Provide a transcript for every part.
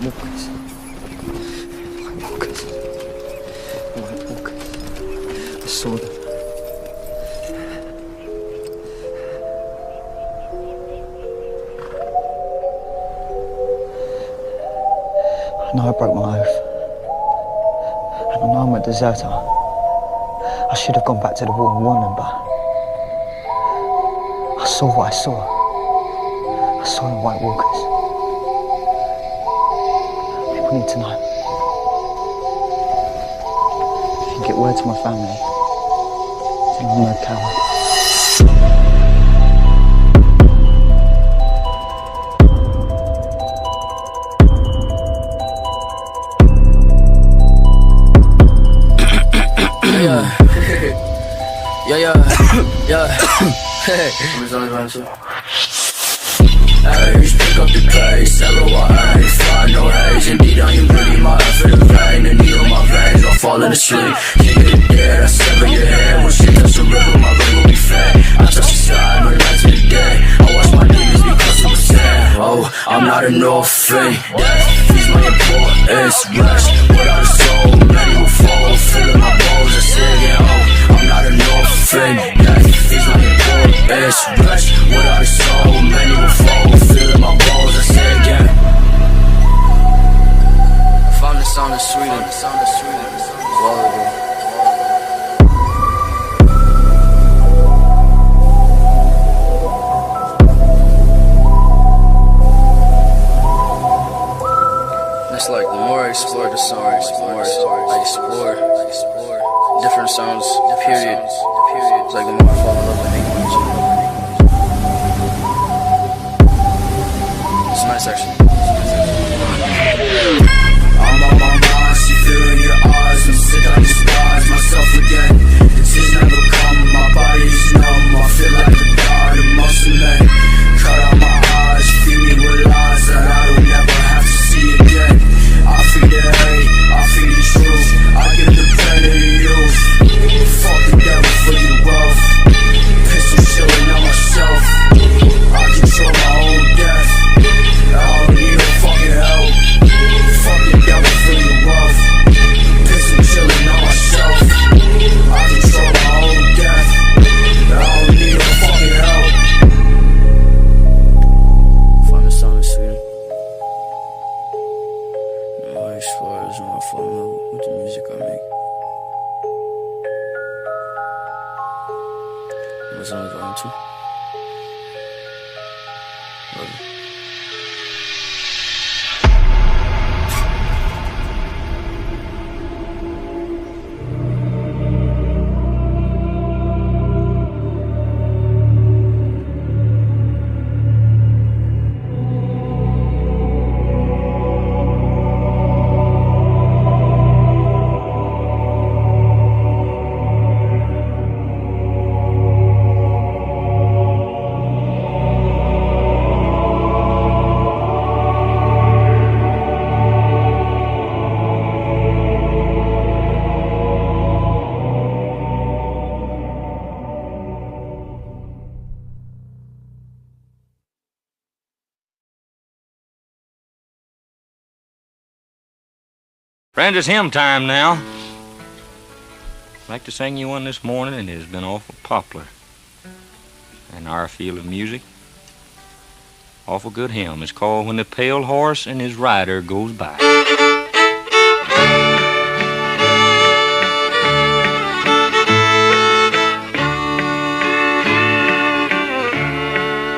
walkers. White walkers. White walkers. I saw them. I know I broke my oath. And I know I'm a deserter. I should have gone back to the war and won them, but I saw what I saw. I saw the White Walkers. People need to know. If you get word to my family, then I'm no coward. Yeah. Hey. Hey, pick up the pace, LOI, find no haze. Indeed, I am really my effort in vain. The needle on my veins, I'll fall in the sleep. Keep it dead, I sever your head. When shit touch the river, my ring will be fed. I touch the sky, no light to the day. I watch my demons because I'm sad. Oh, I'm not an orphan. Death is my importance. Rest without a soul, many will fall. Filling my bones, I say again, oh, I'm not an orphan. Death is my importance. Rest without a soul, many will fall. Filling my bones, I say again. I found the sound of Sweden. It's like the more I explore the songs, the more I explore different sounds, period. It's like the more I fall in love with English. It's nice actually. I'm on my mind, see fear in your eyes. I'm sick, I despise myself again. The tears never come, my body's numb. I feel like a god amongst the men. Cut out my eyes, feed me with lies that I don't ever have to see again. I feed the hate, I feed the truth. I give the pain to the youth. Fuck the devil for your wealth. Pistol chilling on myself. I control my own death. I don't need no fucking help. Fuck the devil for your wealth. Pistol chilling on myself. I control my own death. I don't need no fucking help. Find the sound of Sweden. The more I explore, the more I fall in love with the music I make. Was only volume 2. Love you. Friends, it's hymn time now. I'd like to sing you one this morning, and it has been awful popular in our field of music. Awful good hymn. It's called When the Pale Horse and His Rider Goes By.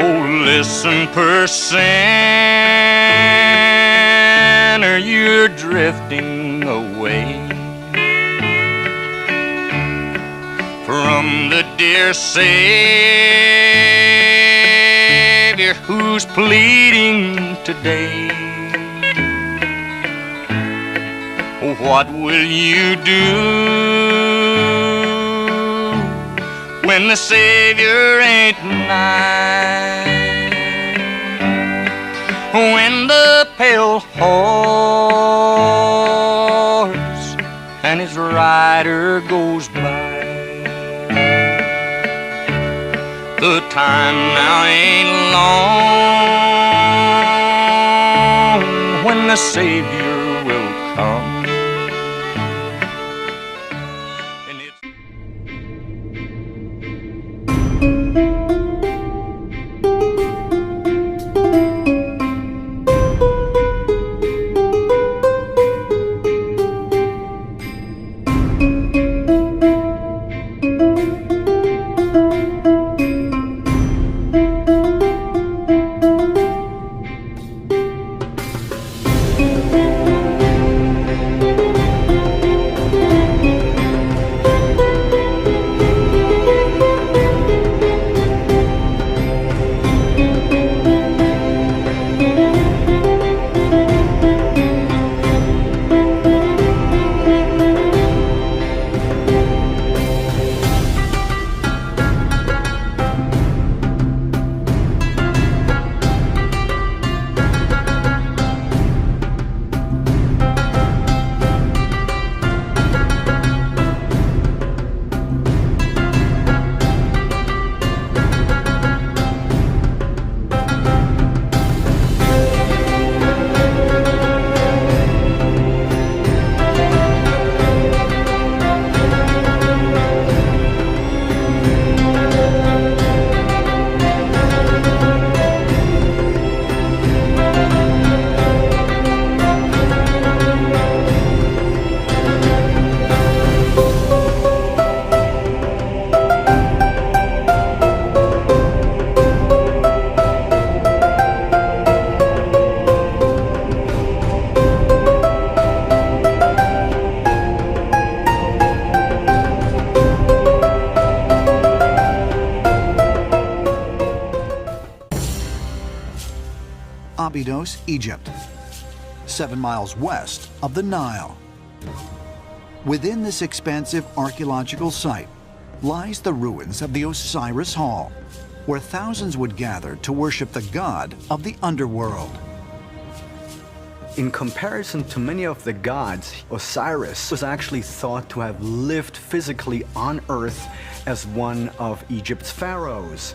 Oh, listen, Percenter, you're drifting away from the dear Savior who's pleading today. What will you do when the Savior ain't nigh? When the pale horse and his rider goes by. The time now ain't long when the a Savior will come. And it's Abydos, Egypt, 7 miles west of the Nile. Within this expansive archaeological site lies the ruins of the Osiris Hall, where thousands would gather to worship the god of the underworld. In comparison to many of the gods, Osiris was actually thought to have lived physically on Earth as one of Egypt's pharaohs.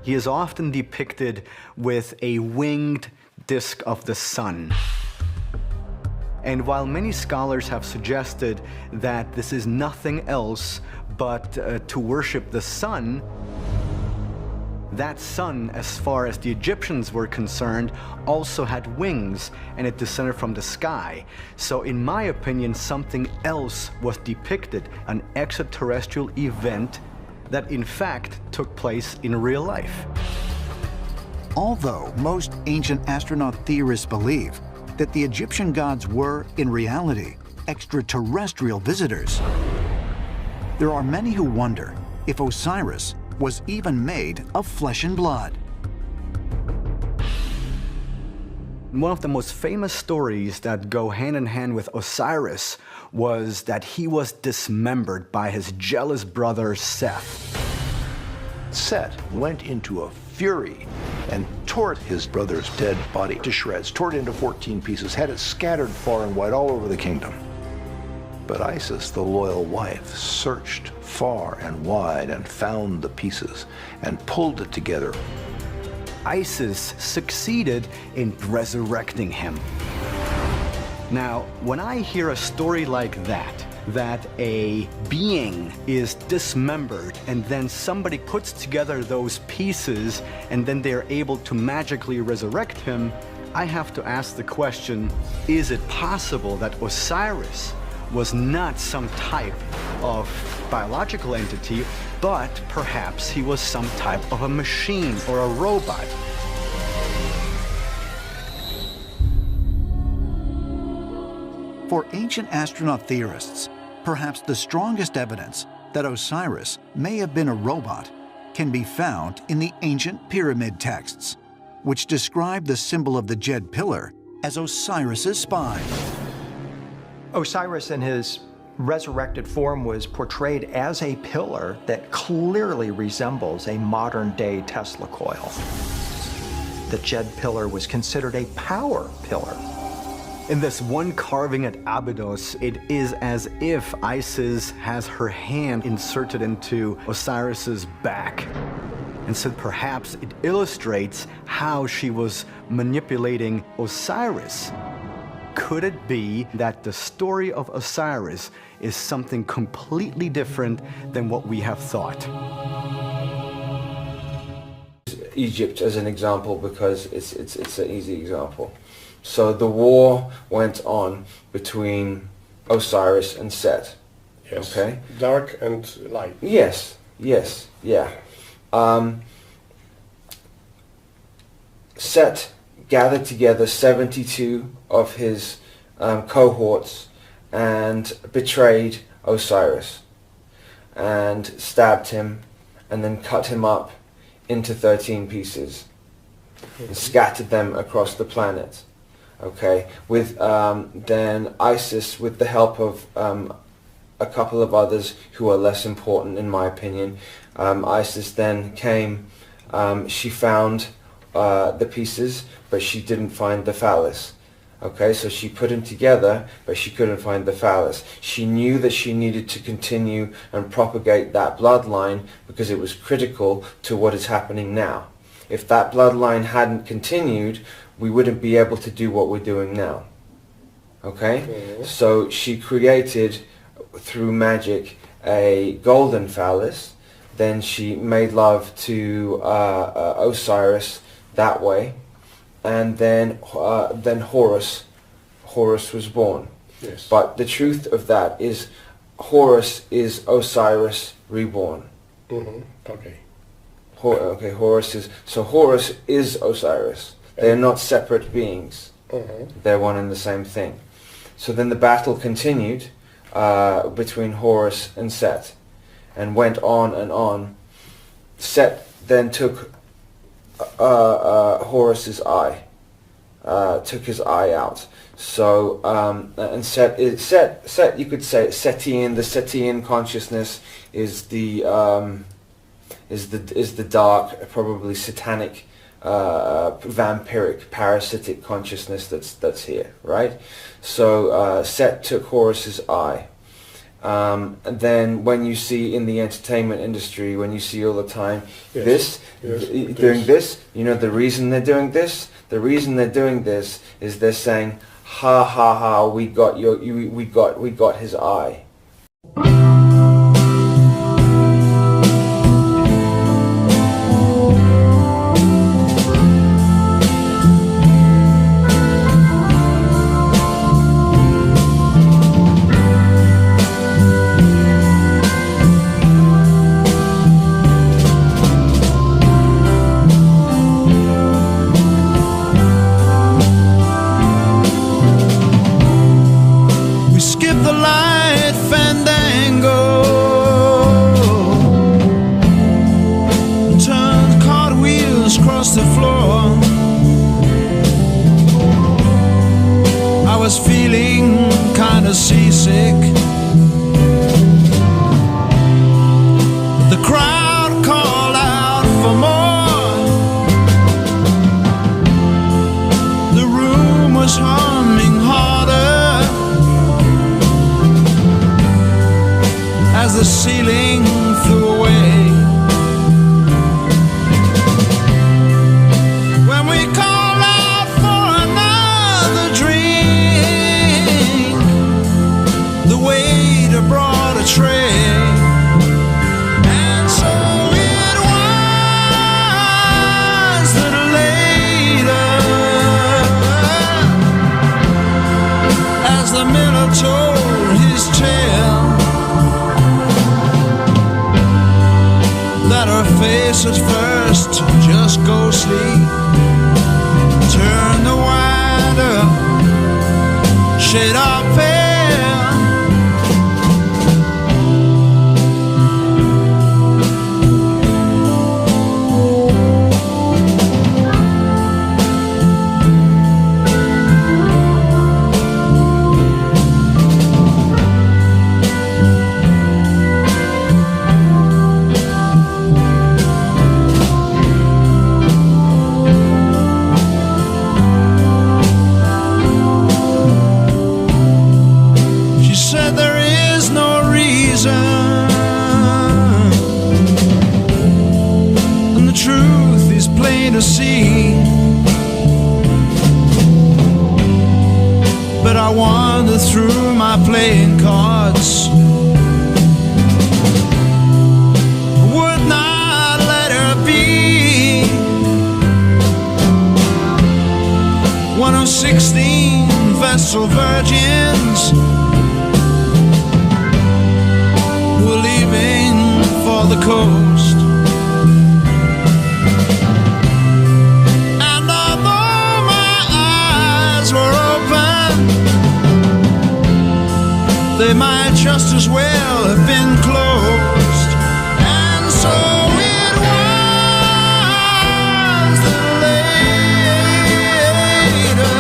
He is often depicted with a winged disk of the sun. And while many scholars have suggested that this is nothing else but to worship the sun, that sun, as far as the Egyptians were concerned, also had wings, and it descended from the sky. So in my opinion, something else was depicted, an extraterrestrial event that in fact took place in real life. Although most ancient astronaut theorists believe that the Egyptian gods were, in reality, extraterrestrial visitors, there are many who wonder if Osiris was even made of flesh and blood. One of the most famous stories that go hand in hand with Osiris was that he was dismembered by his jealous brother Seth. Set went into a fury and tore his brother's dead body to shreds, tore it into 14 pieces, had it scattered far and wide all over the kingdom. But Isis, the loyal wife, searched far and wide and found the pieces and pulled it together. Isis succeeded in resurrecting him. Now, when I hear a story like that a being is dismembered and then somebody puts together those pieces and then they're able to magically resurrect him, I have to ask the question, is it possible that Osiris was not some type of biological entity, but perhaps he was some type of a machine or a robot? For ancient astronaut theorists, perhaps the strongest evidence that Osiris may have been a robot can be found in the ancient pyramid texts, which describe the symbol of the Djed pillar as Osiris's spine. Osiris in his resurrected form was portrayed as a pillar that clearly resembles a modern-day Tesla coil. The Djed pillar was considered a power pillar. In this one carving at Abydos, it is as if Isis has her hand inserted into Osiris's back. And so perhaps it illustrates how she was manipulating Osiris. Could it be that the story of Osiris is something completely different than what we have thought? Egypt as an example because it's an easy example. So the war went on between Osiris and Set. Yes. Okay. Dark and light. Yes. Yes. Yeah. Set gathered together 72 of his cohorts and betrayed Osiris and stabbed him and then cut him up into 13 pieces and scattered them across the planet. Okay, with then Isis, with the help of a couple of others who are less important in my opinion, Isis then came, she found the pieces, but she didn't find the phallus. Okay, so she put them together, but she couldn't find the phallus. She knew that she needed to continue and propagate that bloodline because it was critical to what is happening now. If that bloodline hadn't continued, we wouldn't be able to do what we're doing now. Okay? Mm-hmm. So she created, through magic, a golden phallus. Then she made love to Osiris that way. And then Horus was born. Yes. But the truth of that is Horus is Osiris reborn. Mm-hmm. Okay. Horus is Osiris. They're not separate beings. Mm-hmm. They're one and the same thing. So then the battle continued between Horus and Set and went on and on. Set then took Horus's eye, took his eye out. So and Set, you could say Setian. The Setian consciousness is the dark, probably satanic, vampiric, parasitic consciousness that's here, right? So Set took Horus's eye. And then when you see in the entertainment industry, when you see all the time doing this, you know the reason they're doing this? The reason they're doing this is they're saying, ha ha ha, we got his eye. The floor, I was feeling kind of seasick. The crowd called out for more. The room was humming harder as the ceiling flew away. Told his tale that her face at first just ghostly turned the wider shade of pale. to see. But I wander through my playing cards. Would not let her be one of 16 vessel virgins who are leaving for the coast. And although my eyes were open, they might just as well have been closed. And so it was that later,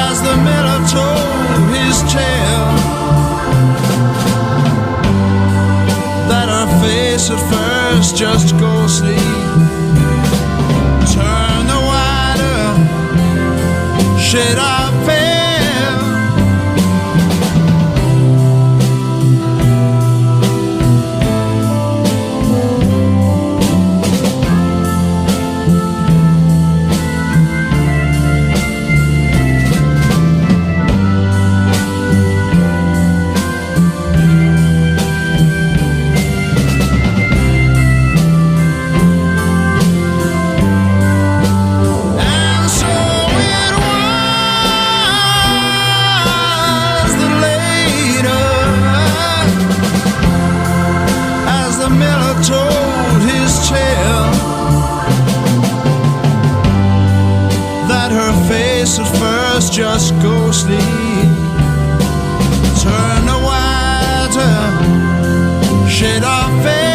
as the miller told his tale, that her face at first just ghostly turned a wider shade of pale. Just ghostly turn a wider shade of pale.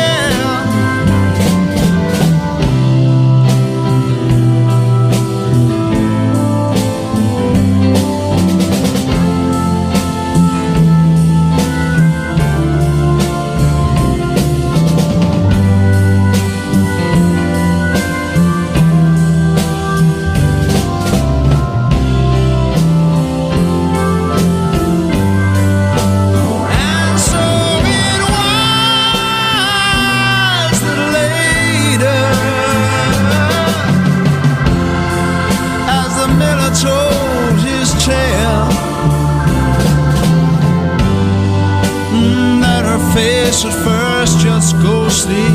At first just ghostly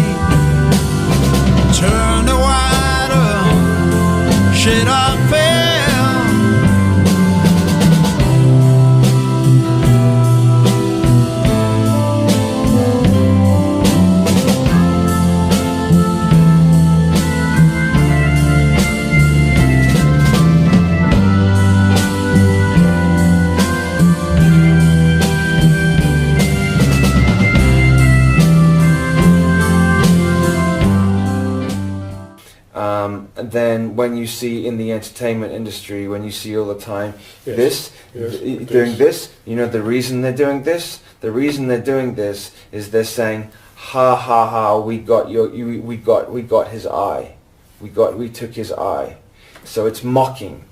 turn a wider shade of pale. Then when you see in the entertainment industry, when you see all the time doing this, you know the reason they're doing this? The reason they're doing this is they're saying, ha ha ha, we got his eye. We took his eye. So it's mocking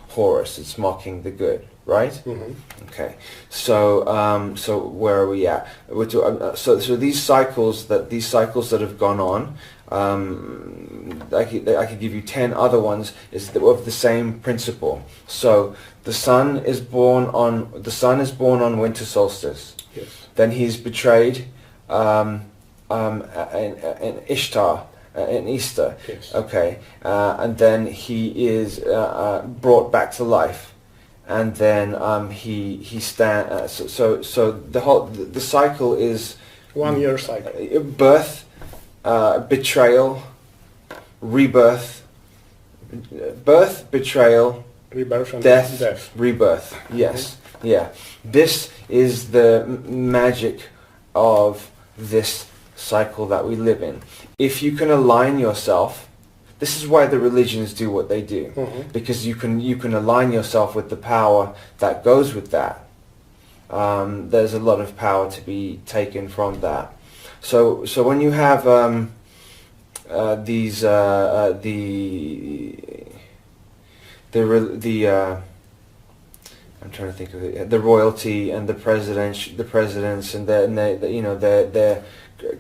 Horus, it's mocking the good, right? Mm-hmm. Okay. So so where are we at? So these cycles that have gone on, I could give you 10 other ones of the same principle. So the sun is born on winter solstice. Yes. Then he's betrayed in Ishtar in Easter. Yes. Okay. And then he is brought back to life. And then he stands. So the cycle is 1 year cycle. Birth, betrayal, rebirth, birth, betrayal, rebirth, and death, rebirth. Yes, mm-hmm. Yeah. This is the magic of this cycle that we live in. If you can align yourself, this is why the religions do what they do, mm-hmm. because you can align yourself with the power that goes with that. There's a lot of power to be taken from that. So when you have these I'm trying to think of it. The royalty and the presidents, and they're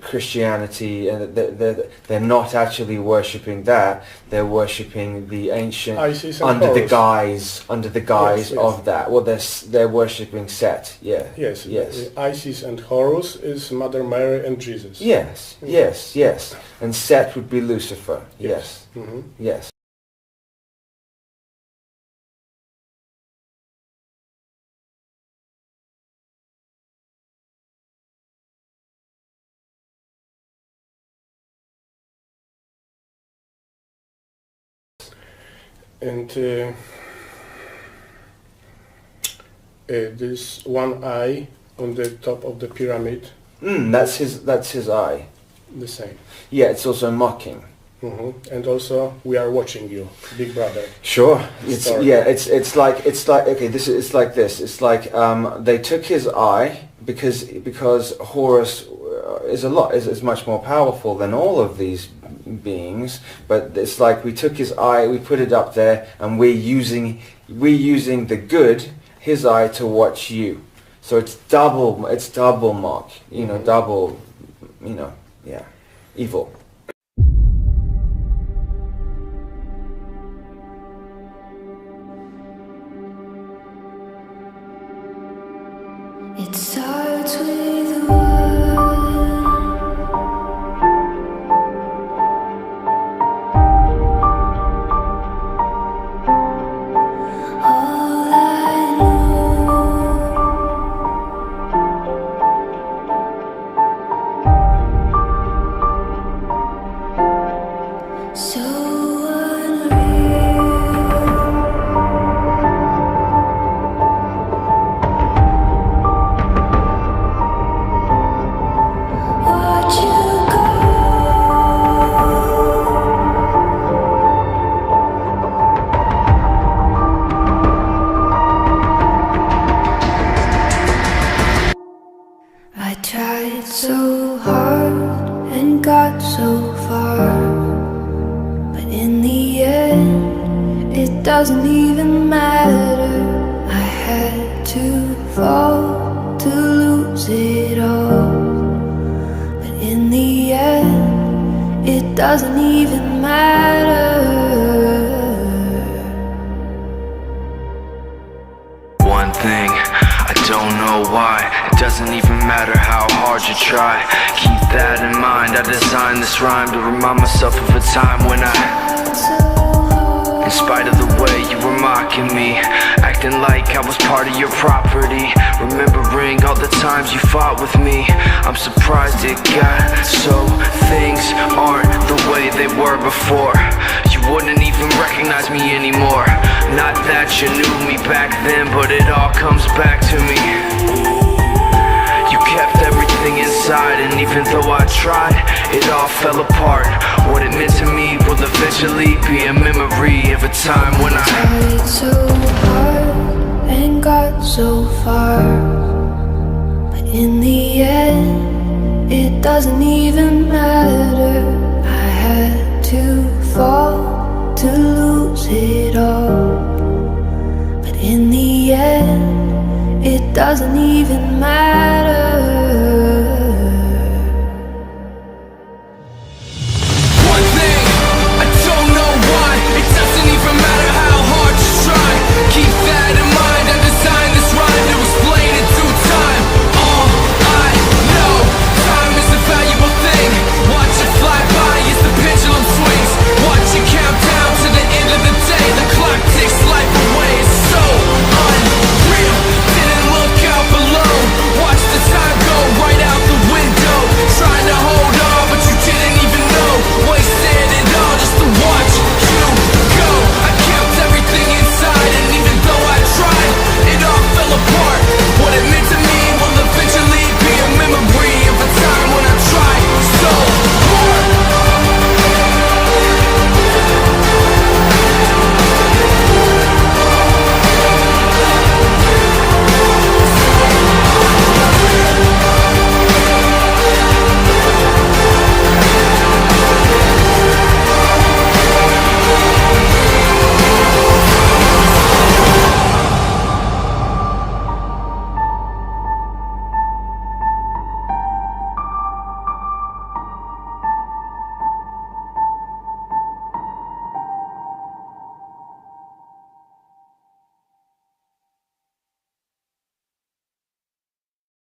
Christianity, and they're not actually worshipping that. They're worshipping the ancient Isis and under the Horus. guise Yes. of that. Well, they're worshipping Set. Yeah. Yes. Yes. Isis and Horus is Mother Mary and Jesus. Yes. Yes. Yes. And Set would be Lucifer. Yes. Mm-hmm. Yes. And this one eye on the top of the pyramid, That's his eye. the same. Yeah, it's also mocking. And also, we are watching you, Big Brother. Sure. It's Story. yeah. It's like okay. It's like this. It's like they took his eye because Horus is much more powerful than all of these beings. But it's like we took his eye, we put it up there, and we're using the good, his eye, to watch you. So it's double mock. You know, double. You know, yeah, evil. It starts with a word. All I know, so unreal. Watch you go. I tried so hard and got so far, but in the end, it doesn't even matter. I had to fall to lose it all. But in the end, it doesn't even matter. One thing, I don't know why. It doesn't even matter how hard you try. Keep that in mind. I designed this rhyme to remind myself of a time when in spite of the way you were mocking me, acting like I was part of your property, remembering all the times you fought with me, I'm surprised it got so things aren't the way they were before. You wouldn't even recognize me anymore. Not that you knew me back then, but it all comes back to me. You kept everything inside, and even though I tried, it all fell apart. What it meant to me will eventually be a memory of a time when I tried so hard and got so far, but in the end, it doesn't even matter. I had to fall to lose it all, but in the end, it doesn't even matter.